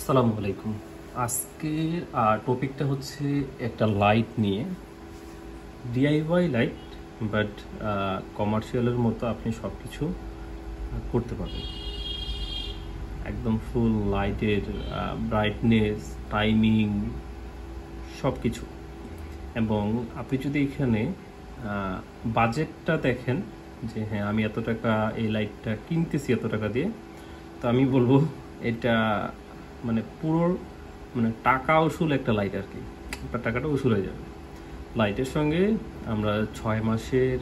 আসসালামু আলাইকুম। আজকের টপিকটা হচ্ছে একটা লাইট নিয়ে, ডিআইওয়াই লাইট, বাট কমার্শিয়ালের মতো আপনি সব কিছু করতে পারবেন। একদম ফুল লাইটের ব্রাইটনেস, টাইমিং, সব কিছু। এবং আপনি যদি এখানে বাজেটটা দেখেন যে হ্যাঁ আমি এত টাকা এই লাইটটা কিনতেছি এত টাকা দিয়ে, তো আমি বলবো এটা মানে পুরো টাকা উসুল একটা লাইট আর কি। আপনার টাকাটা উসুল হয়ে যাবে। লাইটের সঙ্গে আমরা 6 মাসের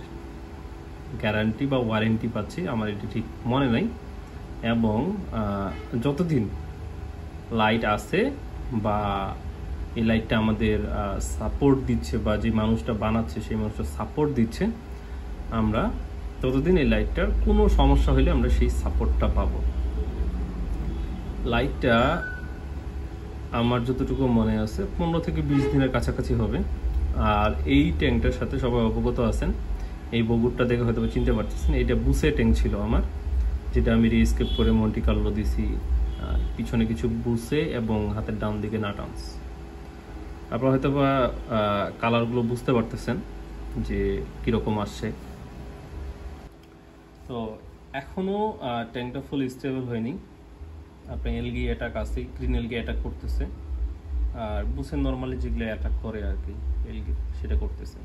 গ্যারান্টি বা ওয়ারেন্টি পাচ্ছি, আমার এটি ঠিক মনে নাই। এবং যতদিন লাইট আছে বা এই লাইটটা আমাদের সাপোর্ট দিচ্ছে বা যে মানুষটা বানাচ্ছে সেই মানুষটা সাপোর্ট দিচ্ছে, আমরা ততদিন এই লাইটটার কোনো সমস্যা হলে আমরা সেই সাপোর্টটা পাবো। লাইটটা আমার যতটুকু মনে আছে 15 থেকে 20 দিনের কাছাকাছি হবে। আর এই ট্যাঙ্কটার সাথে সবাই অবগত আছেন, এই বগুড়টা দেখে হয়তো চিনতে পারতেছেন, এটা বুসে ট্যাঙ্ক ছিল আমার, যেটা আমি রিস্কেপ করে মন্টি কার্লো দিছি। পিছনে কিছু বুসে এবং হাতের ডান দিকে নাটান্স। আপনারা হয়তো বা কালারগুলো বুঝতে পারতেছেন যে কীরকম আসছে। তো এখনও ট্যাঙ্কটা ফুল স্টেবল হয়নি। আপনার এলগি অ্যাটাক আছে, গ্রিন এলগি অ্যাটাক করতেছে, আর বুসের নর্মালি যেগুলো অ্যাটাক করে আর কি এলগি, সেটা করতেছে।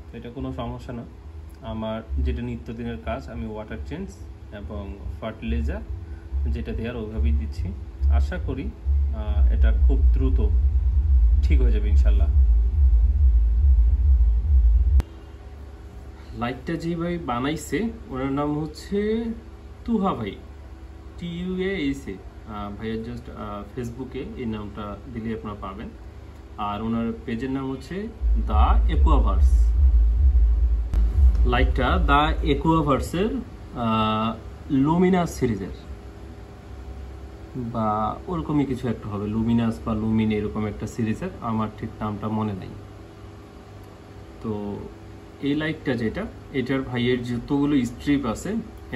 তো এটা কোনো সমস্যা না। আমার যেটা নিত্যদিনের কাজ, আমি ওয়াটার চেঞ্জ এবং ফার্টিলাইজার যেটা দেওয়ার ওইভাবেই দিচ্ছি। আশা করি এটা খুব দ্রুত ঠিক হয়ে যাবে ইনশাল্লাহ। লাইটটা যে ভাই বানাইছে ওনার নাম হচ্ছে তুহা ভাই, TUASA। ভাইয়ের জাস্ট ফেসবুকে এই নামটা দিলে আপনারা পাবেন। আর ওনার পেজের নাম হচ্ছে দ্য একুয়াভার্স। লাইটটা দ্য একুয়াভার্সের লুমিনাস সিরিজের বা ওরকমই কিছু একটা হবে, লুমিনাস বা লুমিন এরকম একটা সিরিজের, আমার ঠিক নামটা মনে নেই। তো এই লাইটটা যেটা, এটার ভাইয়ের যতগুলো স্ট্রিপ আছে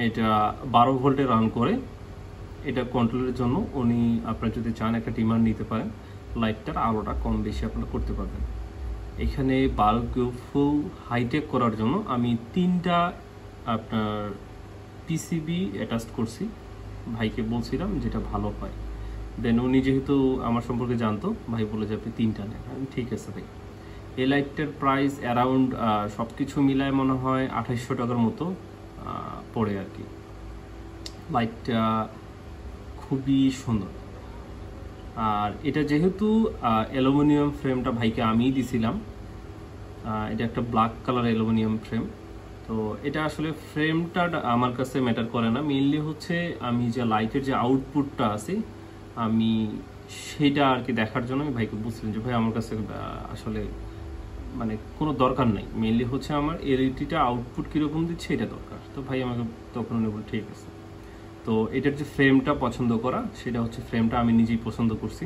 এটা 12 ভোল্টে রান করে। এটা কন্ট্রোলের জন্য উনি আপনারা যদি চান একটা ডিমান্ড নিতে পারেন, লাইটটার আলোটা কম বেশি আপনারা করতে পারবেন। এখানে বাল্বকে ফুল হাইটেক করার জন্য আমি 3টা আপনার পিসিবি অ্যাটাচ করছি। ভাইকে বলছিলাম যেটা ভালো হয়, দেন উনি যেহেতু আমার সম্পর্কে জানতো, ভাই বলে যে আপনি 3টা নেন। আমি ঠিক আছে ভাই। এই লাইটটার প্রাইস অ্যারাউন্ড সব কিছু মিলায় মনে হয় 2800 টাকার মতো পড়ে আর কি। লাইটটা খুবই সুন্দর। আর এটা যেহেতু অ্যালুমিনিয়াম ফ্রেমটা ভাইকে আমিই দিছিলাম, এটা একটা ব্ল্যাক কালার অ্যালুমিনিয়াম ফ্রেম। তো এটা আসলে ফ্রেমটা আমার কাছে ম্যাটার করে না, মেইনলি হচ্ছে আমি যে লাইটের যে আউটপুটটা আছে আমি সেটা আর কি দেখার জন্য আমি ভাইকে বুঝছিলাম যে ভাই আমার কাছে আসলে মানে কোনো দরকার নাই, মেইনলি হচ্ছে আমার এলইডিটা আউটপুট কীরকম দিচ্ছে এটা দরকার। তো ভাই আমাকে তখন উনি বলে ঠিক আছে। তো এটার যে ফ্রেমটা পছন্দ করা, সেটা হচ্ছে ফ্রেমটা আমি নিজেই পছন্দ করছি।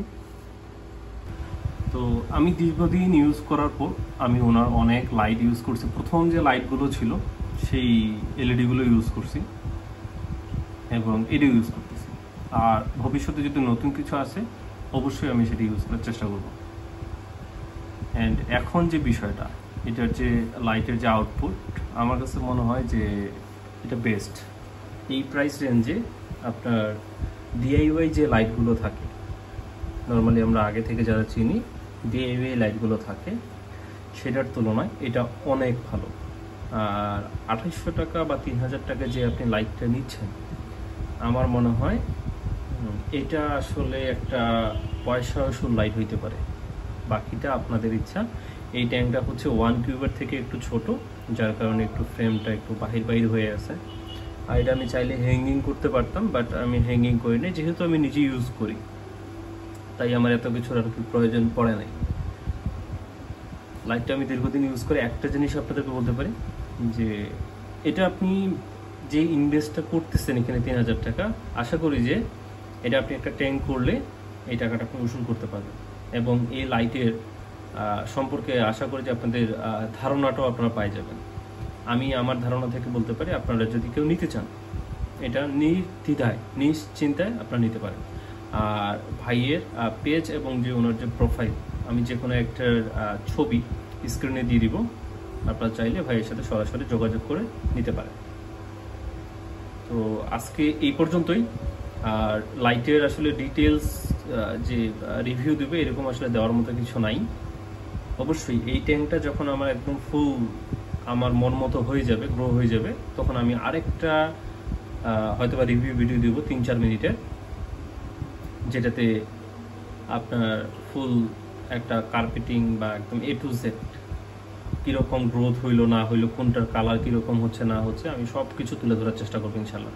তো আমি দীর্ঘদিন ইউজ করার পর আমি ওনার অনেক লাইট ইউজ করছি। প্রথম যে লাইটগুলো ছিল সেই এলইডিগুলো ইউজ করছি এবং এটা ইউজ করতেছি। আর ভবিষ্যতে যদি নতুন কিছু আসে অবশ্যই আমি সেটা ইউজ করার চেষ্টা করব। অ্যান্ড এখন যে বিষয়টা, এটার যে লাইটের যে আউটপুট, আমার কাছে মনে হয় যে এটা বেস্ট। এই প্রাইস রেঞ্জে আপনার ডিআইওয়াই যে লাইটগুলো থাকে, নর্মালি আমরা আগে থেকে যারা চিনি ডিআইওয়াই লাইটগুলো থাকে, সেটার তুলনায় এটা অনেক ভালো। আর 2800 টাকা বা 3000 টাকা যে আপনি লাইটটা নিচ্ছেন, আমার মনে হয় এটা আসলে একটা পয়সা আসল লাইট হইতে পারে। বাকিটা আপনাদের ইচ্ছা। এই ট্যাঙ্কটা হচ্ছে 1 কিউবের থেকে একটু ছোট, যার কারণে একটু ফ্রেমটা একটু বাহির হয়ে আছে। আর এটা আমি চাইলে হ্যাঙ্গিং করতে পারতাম, বাট আমি হ্যাঙ্গিং করি না, যেহেতু আমি নিজে ইউজ করি তাই আমার এত কিছুর আর কি প্রয়োজন পড়ে নাই। লাইটটা আমি দীর্ঘদিন ইউজ করে একটা জিনিস আপনাদেরকে বলতে পারি যে এটা আপনি যে ইনভেস্টটা করতেছেন এখানে 3000 টাকা, আশা করি যে এটা আপনি একটা ট্যাঙ্ক করলে এই টাকাটা আপনি উসুল করতে পারবেন। এবং এই লাইটের সম্পর্কে আশা করি যে আপনাদের ধারণাটাও আপনারা পাই যাবেন। আমি আমার ধারণা থেকে বলতে পারি, আপনারা যদি কেউ নিতে চান এটা নির্দ্বিধায় নিশ্চিন্তায় আপনারা নিতে পারেন। আর ভাইয়ের পেজ এবং যে ওনার যে প্রোফাইল আমি যে কোনো একটার ছবি স্ক্রিনে দিয়ে দিব, আপনারা চাইলে ভাইয়ের সাথে সরাসরি যোগাযোগ করে নিতে পারেন। তো আজকে এই পর্যন্তই। আর লাইটের আসলে ডিটেলস যে রিভিউ দেবে এরকম আসলে দেওয়ার মতো কিছু নাই। অবশ্যই এই ট্যাঙ্কটা যখন আমার একদম ফুল আমার মন মতো হয়ে যাবে, গ্রো হয়ে যাবে, তখন আমি আরেকটা হয়তোবা রিভিউ ভিডিও দিব 3-4 মিনিটের, যেটাতে আপনার ফুল একটা কার্পেটিং বা একদম A to Z কীরকম গ্রোথ হইলো না হইলো, কোনটার কালার কীরকম হচ্ছে না হচ্ছে, আমি সব কিছু তুলে ধরার চেষ্টা করবো ইনশাল্লাহ।